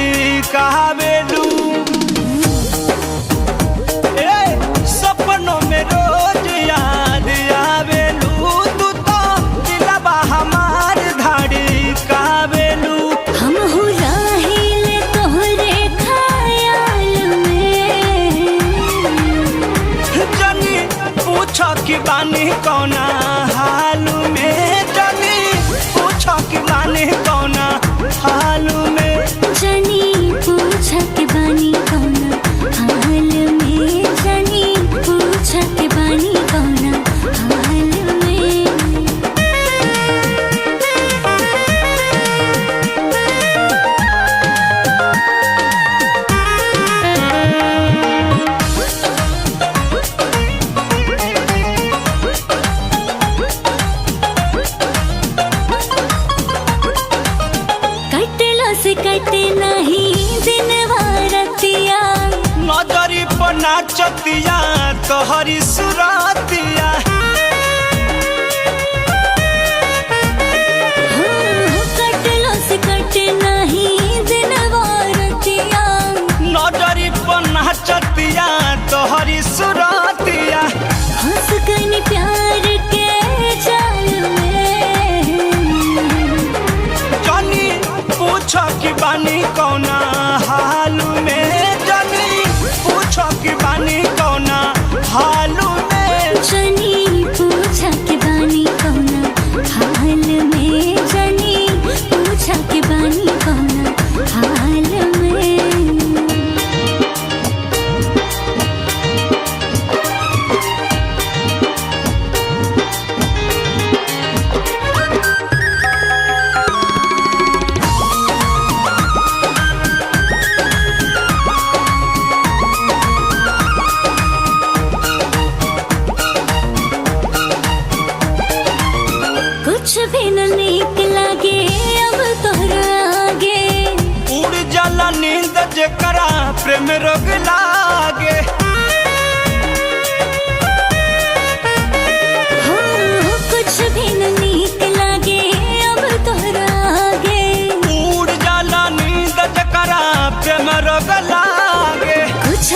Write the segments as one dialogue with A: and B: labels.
A: धाड़ी कहावेलू। सपनों में रोज याद आवेलू, तू तो दिलवा हमार धाड़ी कहावेलू।
B: हम हो राहिल तोहरे ख्याल में,
A: जनी पूछो कि बानी कौना हाल में, जनी पूछो कि बानी कौना हाल में।
B: जनी पूछा के बानी कौना हाल में, जनी पूछा के बानी कौना हाल में। कटला से कटे नहीं दिनवा रतिया,
A: नजरी पर नाचतिया तोहरी सुरतिया।
B: कटला से कटे नहीं दिनवा रतिया,
A: नजरी पर नाचतिया तोहरी सुरतिया।
B: हंस गनी प्यार के जाल में,
A: जनी पूछो कि बानी कौना हाल में, जनी पूछो कि बानी कौना हाल में।
B: जनी पूछा के बानी कौना हाल में, जनी पूछा के बानी कौना हाल में। कुछ भी न नीक लागे अब तोहरा आगे,
A: उड़ जाला नींद जेकरा प्रेम रोग लागे।
B: हो कुछ भी न नीक लागे अब तोहरा आगे।
A: उड़ जाला नींद जेकरा प्रेम रोग लागे।
B: कुछ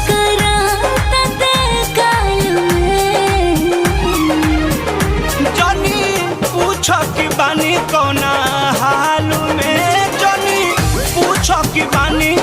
B: करा तते काल में,
A: जनी पूछो कि बानी कौना हाल में, जनी पूछो कि बानी